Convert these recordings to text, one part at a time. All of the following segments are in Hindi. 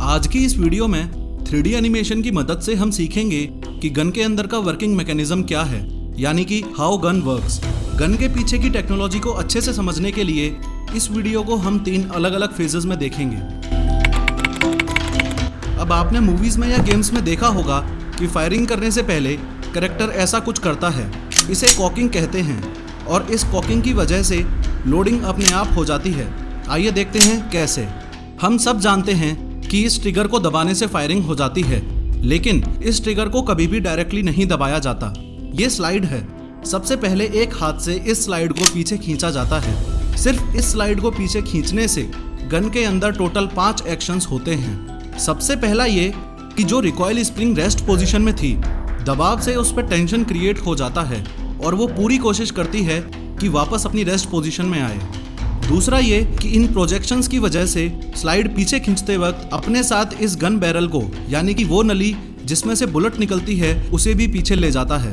आज की इस वीडियो में 3D एनिमेशन की मदद से हम सीखेंगे कि गन के अंदर का वर्किंग मैकेनिज्म क्या है, यानी कि हाउ गन वर्क्स। गन के पीछे की टेक्नोलॉजी को अच्छे से समझने के लिए इस वीडियो को हम 3 अलग अलग फेजेस में देखेंगे। अब आपने मूवीज में या गेम्स में देखा होगा कि फायरिंग करने से पहले कैरेक्टर ऐसा कुछ करता है, इसे कॉकिंग कहते हैं, और इस कॉकिंग की वजह से लोडिंग अपने आप हो जाती है। आइए देखते हैं कैसे। हम सब जानते हैं कि इस ट्रिगर को दबाने से फायरिंग हो जाती है, लेकिन इस ट्रिगर को कभी भी डायरेक्टली नहीं दबाया जाता। ये स्लाइड है। सबसे पहले एक हाथ से इस स्लाइड को पीछे खींचा जाता है। सिर्फ इस स्लाइड को पीछे खींचने से गन के अंदर टोटल 5 एक्शंस होते हैं। सबसे पहला ये कि जो रिकॉइल स्प्रिंग रेस्ट पोजीशन में थी, दबाव से उस पर टेंशन क्रिएट हो जाता है और वो पूरी कोशिश करती है कि वापस अपनी रेस्ट पोजीशन में आए। दूसरा ये कि इन प्रोजेक्शंस की वजह से स्लाइड पीछे खींचते वक्त अपने साथ इस गन बैरल को, यानी कि वो नली जिसमें से बुलेट निकलती है, उसे भी पीछे ले जाता है।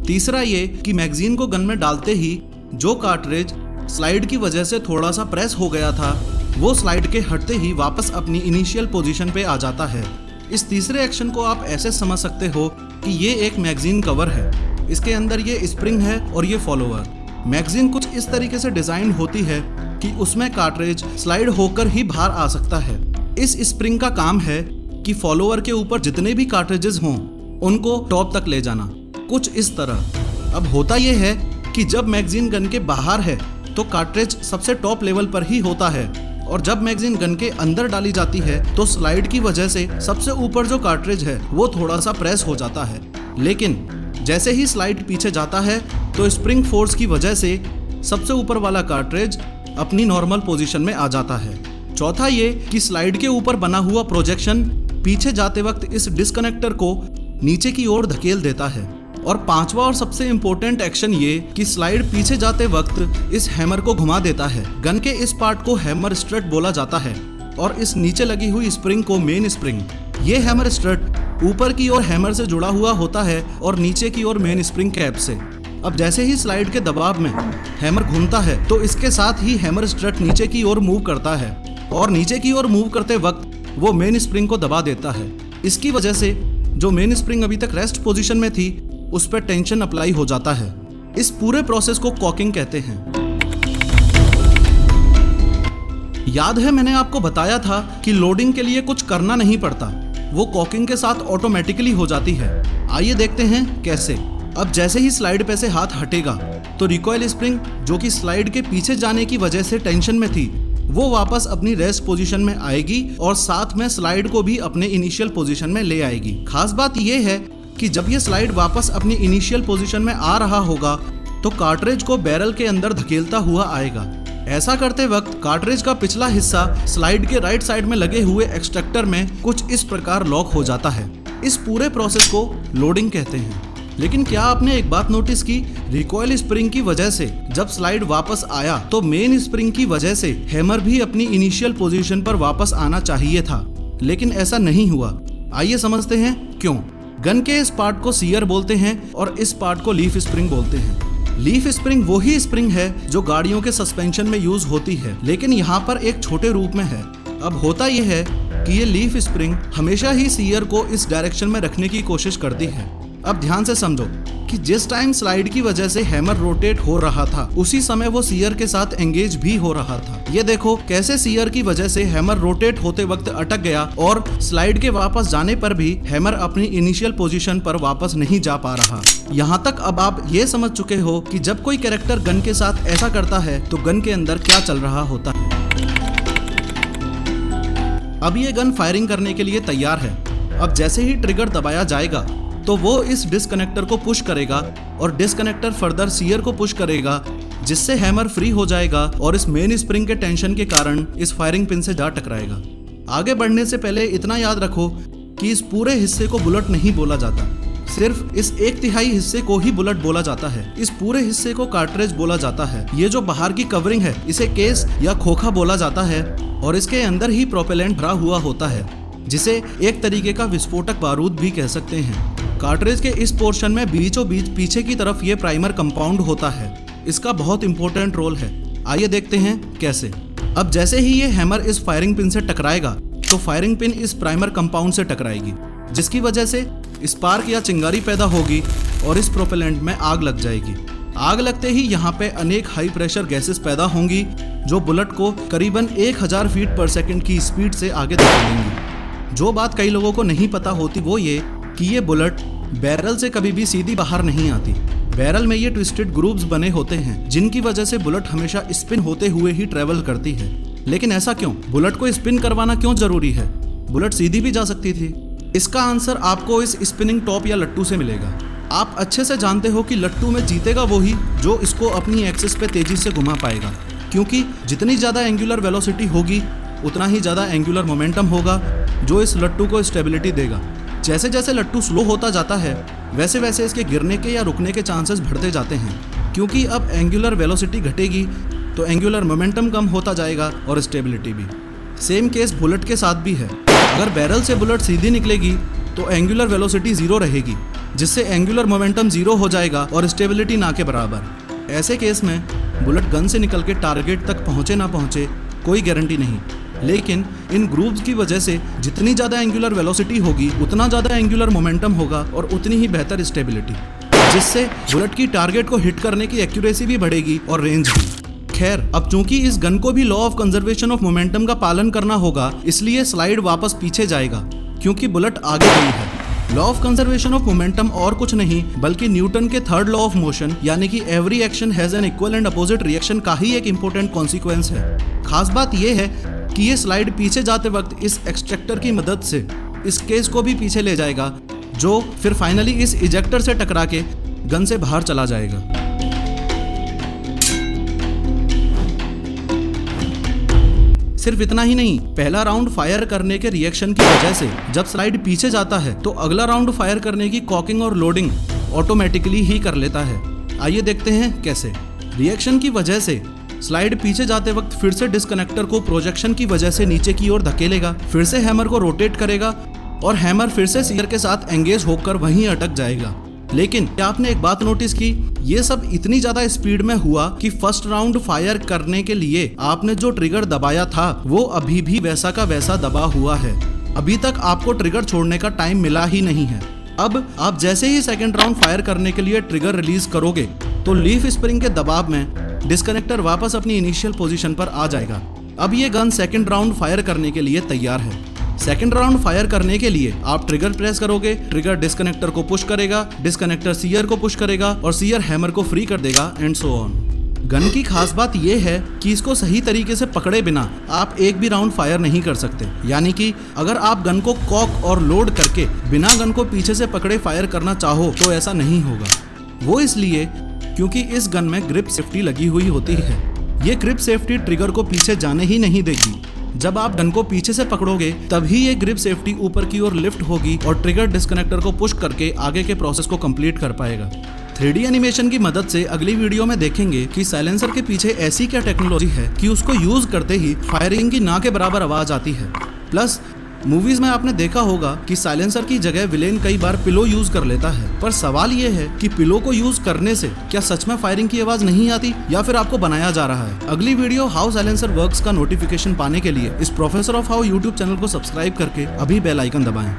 तीसरा ये कि मैगजीन को गन में डालते ही जो कार्ट्रिज स्लाइड की वजह से थोड़ा सा प्रेस हो गया था, वो स्लाइड के हटते ही वापस अपनी इनिशियल पोजीशन पे आ जाता है। इस तीसरे एक्शन को आप ऐसे समझ सकते हो कि ये एक मैगजीन कवर है। इसके अंदर ये स्प्रिंग है और ये फॉलोवर। मैगजीन कुछ इस तरीके से डिजाइन होती है कि उसमें कार्ट्रिज स्लाइड होकर ही बाहर आ सकता है। इस स्प्रिंग का काम है कि फॉलोवर के ऊपर जितने भी कार्ट्रिजेस हों उनको टॉप तक ले जाना, कुछ इस तरह। अब होता यह है कि जब मैगजीन गन के बाहर है तो कार्ट्रिज सबसे टॉप लेवल पर ही होता है, और जब मैगजीन गन के अंदर डाली जाती है तो स्लाइड की वजह से सबसे ऊपर जो कार्ट्रिज है वो थोड़ा सा प्रेस हो जाता है। लेकिन जैसे ही स्लाइड पीछे जाता है तो स्प्रिंग फोर्स की वजह से सबसे ऊपर वाला कार्ट्रिज अपनी नॉर्मल पोजीशन में आ जाता है। चौथा ये कि स्लाइड के ऊपर बना हुआ प्रोजेक्शन पीछे जाते वक्त इस डिस्कनेक्टर को नीचे की ओर धकेल देता है। और पांचवा और सबसे इम्पोर्टेंट एक्शन ये कि स्लाइड पीछे जाते वक्त इस हैमर को घुमा देता है। गन के इस पार्ट को हैमर स्ट्रट बोला जाता है और इस नीचे लगी हुई स्प्रिंग को मेन स्प्रिंग। ये हैमर स्ट्रट ऊपर की ओर हैमर से जुड़ा हुआ होता है और नीचे की ओर मेन स्प्रिंग कैप से। अब जैसे ही स्लाइड के दबाव में हैमर घूमता है तो इसके साथ ही हैमर स्ट्रट नीचे की ओर मूव करता है, और नीचे की ओर मूव करते वक्त वो मेन स्प्रिंग को दबा देता है। इसकी वजह से जो मेन स्प्रिंग अभी तक रेस्ट पोजीशन में थी उस पर टेंशन अप्लाई हो जाता है। इस पूरे प्रोसेस को कॉकिंग कहते हैं। याद है मैंने आपको बताया था कि लोडिंग के लिए कुछ करना नहीं पड़ता, वो कॉकिंग के साथ ऑटोमेटिकली हो जाती है। आइए देखते हैं कैसे। अब जैसे ही स्लाइड पे से हाथ हटेगा तो रिकॉइल स्प्रिंग, जो कि स्लाइड के पीछे जाने की वजह से टेंशन में थी, वो वापस अपनी रेस्ट पोजीशन में आएगी और साथ में स्लाइड को भी अपने इनिशियल पोजीशन में ले आएगी। खास बात यह है कि जब ये स्लाइड वापस अपनी इनिशियल पोजीशन में आ रहा होगा तो कार्ट्रिज को बैरल के अंदर धकेलता हुआ आएगा। ऐसा करते वक्त कार्ट्रिज का पिछला हिस्सा स्लाइड के राइट साइड में लगे हुए एक्सट्रैक्टर में कुछ इस प्रकार लॉक हो जाता है। इस पूरे प्रोसेस को लोडिंग कहते हैं। लेकिन क्या आपने एक बात नोटिस की, रिकॉइल स्प्रिंग की वजह से जब स्लाइड वापस आया तो मेन स्प्रिंग की वजह से हैमर भी अपनी इनिशियल पोजीशन पर वापस आना चाहिए था, लेकिन ऐसा नहीं हुआ। आइए समझते हैं क्यों। गन के इस पार्ट को सीयर बोलते हैं और इस पार्ट को लीफ स्प्रिंग बोलते हैं। लीफ स्प्रिंग वही स्प्रिंग है जो गाड़ियों के सस्पेंशन में यूज होती है, लेकिन यहाँ पर एक छोटे रूप में है। अब होता यह है कि ये लीफ स्प्रिंग हमेशा ही सीयर को इस डायरेक्शन में रखने की कोशिश करती है। अब ध्यान से समझो कि जिस टाइम स्लाइड की वजह से हैमर रोटेट हो रहा था उसी समय वो सीयर के साथ एंगेज भी हो रहा था। ये देखो कैसे सीयर की वजह से हैमर रोटेट होते वक्त अटक गया और स्लाइड के वापस जाने पर भी हैमर अपनी इनिशियल पोजीशन पर वापस नहीं जा पा रहा। यहाँ तक अब आप ये समझ चुके हो कि जब कोई कैरेक्टर गन के साथ ऐसा करता है तो गन के अंदर क्या चल रहा होता है। अब ये गन फायरिंग करने के लिए तैयार है। अब जैसे ही ट्रिगर दबाया जाएगा तो वो इस डिस्कनेक्टर को पुश करेगा और डिस्कनेक्टर फर्दर सीयर को पुश करेगा, जिससे हैमर फ्री हो जाएगा और इस मेन स्प्रिंग के टेंशन के कारण इस फायरिंग पिन से जा टकराएगा। आगे बढ़ने से पहले इतना याद रखो कि इस पूरे हिस्से को बुलेट नहीं बोला जाता, सिर्फ इस 1/3 हिस्से को ही बुलेट बोला जाता है। इस पूरे हिस्से को कार्ट्रिज बोला जाता है। ये जो बाहर की कवरिंग है इसे केस या खोखा बोला जाता है, और इसके अंदर ही प्रोपेलेंट भरा हुआ होता है, जिसे एक तरीके का विस्फोटक बारूद भी कह सकते हैं। कार्ट्रिज के इस पोर्शन में बीचों बीच पीछे की तरफ ये प्राइमर कंपाउंड होता है। इसका बहुत इंपॉर्टेंट रोल है। आइए देखते हैं कैसे। अब जैसे ही ये हैमर इस फायरिंग पिन से टकराएगा तो फायरिंग पिन इस प्राइमर कंपाउंड से टकराएगी, जिसकी वजह से स्पार्क या चिंगारी पैदा होगी और इस प्रोपेलेंट में आग लग जाएगी। आग लगते ही यहाँ पे अनेक हाई प्रेशर गैसेस पैदा होंगी जो बुलेट को करीबन 1000 फीट पर सेकंड की स्पीड से आगे धकेलेंगी। जो बात कई लोगों को नहीं पता होती वो ये कि ये बुलेट बैरल से कभी भी सीधी बाहर नहीं आती। बैरल में ये ट्विस्टेड ग्रूव्स बने होते हैं जिनकी वजह से बुलेट हमेशा स्पिन होते हुए ही ट्रेवल करती है। लेकिन ऐसा क्यों? बुलेट को स्पिन करवाना क्यों जरूरी है? बुलेट सीधी भी जा सकती थी। इसका आंसर आपको इस स्पिनिंग टॉप या लट्टू से मिलेगा। आप अच्छे से जानते हो कि लट्टू में जीतेगा वही जो इसको अपनी एक्सिस पे तेजी से घुमा पाएगा, क्योंकि जितनी ज़्यादा एंगुलर वेलोसिटी होगी उतना ही ज़्यादा एंगुलर मोमेंटम होगा जो इस लट्टू को स्टेबिलिटी देगा। जैसे जैसे लट्टू स्लो होता जाता है वैसे वैसे इसके गिरने के या रुकने के चांसेस बढ़ते जाते हैं, क्योंकि अब एंगुलर वेलोसिटी घटेगी तो एंगुलर मोमेंटम कम होता जाएगा और स्टेबिलिटी भी। सेम केस बुलेट के साथ भी है। अगर बैरल से बुलेट सीधी निकलेगी तो एंगुलर वेलोसिटी 0 रहेगी, जिससे एंगुलर मोमेंटम 0 हो जाएगा और स्टेबिलिटी ना के बराबर। ऐसे केस में बुलेट गन से निकल के टारगेट तक पहुँचे ना पहुँचे कोई गारंटी नहीं, लेकिन इन ग्रूव्स की वजह से जितनी ज़्यादा एंगुलर वेलोसिटी होगी उतना ज़्यादा एंगुलर मोमेंटम होगा और उतनी ही बेहतर स्टेबिलिटी, जिससे बुलेट की टारगेट को हिट करने की एक्यूरेसी भी बढ़ेगी और रेंज भी। खैर, अब चूंकि इस गन को भी law of conservation of momentum का पालन करना होगा, इसलिए स्लाइड वापस पीछे जाएगा क्योंकि बुलेट आगे गई है। Law of conservation of momentum और कुछ नहीं बल्कि न्यूटन के थर्ड लॉ ऑफ मोशन यानी कि every action has an equal and opposite reaction का ही एक इंपॉर्टेंट कॉन्सिक्वेंस है। खास बात यह है कि ये स्लाइड पीछे जाते वक्त इस एक्सट्रैक्टर की मदद से इस केस को भी पीछे ले जाएगा, जो फिर फाइनली इस इजेक्टर से टकरा के गन से बाहर चला जाएगा। सिर्फ इतना ही नहीं, पहला राउंड फायर करने के रिएक्शन की वजह से जब स्लाइड पीछे जाता है तो अगला राउंड फायर करने की कॉकिंग और लोडिंग ऑटोमेटिकली ही कर लेता है। आइए देखते हैं कैसे। रिएक्शन की वजह से स्लाइड पीछे जाते वक्त फिर से डिस्कनेक्टर को प्रोजेक्शन की वजह से नीचे की ओर धकेलेगा, फिर से हैमर को रोटेट करेगा और हैमर फिर से सीयर के साथ एंगेज होकर वहीं अटक जाएगा। लेकिन क्या आपने एक बात नोटिस की? ये सब इतनी ज्यादा स्पीड में हुआ कि फर्स्ट राउंड फायर करने के लिए आपने जो ट्रिगर दबाया था वो अभी भी वैसा का वैसा दबा हुआ है। अभी तक आपको ट्रिगर छोड़ने का टाइम मिला ही नहीं है। अब आप जैसे ही सेकंड राउंड फायर करने के लिए ट्रिगर रिलीज करोगे तो लीफ स्प्रिंग के दबाव में डिस्कनेक्टर वापस अपनी इनिशियल पोजीशन पर आ जाएगा। अब ये गन सेकंड राउंड फायर करने के लिए तैयार है। सेकंड राउंड फायर करने के लिए आप ट्रिगर प्रेस करोगे, ट्रिगर डिस्कनेक्टर को पुश करेगा, डिस्कनेक्टर सीयर को पुश करेगा और सीयर हैमर को फ्री कर देगा एंड सो ऑन। गन की खास बात यह है कि इसको सही तरीके से पकड़े बिना आप एक भी राउंड फायर नहीं कर सकते। यानी कि अगर आप गन को कॉक और लोड करके बिना गन को पीछे से पकड़े फायर करना चाहो तो ऐसा नहीं होगा। वो इसलिए क्योंकि इस गन में ग्रिप सेफ्टी लगी हुई होती है। ये ग्रिप सेफ्टी ट्रिगर को पीछे जाने ही नहीं देगी। जब आप गन को पीछे से पकड़ोगे तभी ये ग्रिप सेफ्टी ऊपर की ओर लिफ्ट होगी और ट्रिगर डिस्कनेक्टर को पुश करके आगे के प्रोसेस को कंप्लीट कर पाएगा। 3D एनिमेशन की मदद से अगली वीडियो में देखेंगे कि साइलेंसर के पीछे ऐसी क्या टेक्नोलॉजी है कि उसको यूज करते ही फायरिंग की ना के बराबर आवाज आती है। प्लस मूवीज में आपने देखा होगा कि साइलेंसर की जगह विलेन कई बार पिलो यूज कर लेता है, पर सवाल ये है कि पिलो को यूज करने से क्या सच में फायरिंग की आवाज नहीं आती या फिर आपको बनाया जा रहा है। अगली वीडियो हाउ साइलेंसर वर्क्स का नोटिफिकेशन पाने के लिए इस professor of how YouTube channel को सब्सक्राइब करके अभी बेल आइकन दबाएं।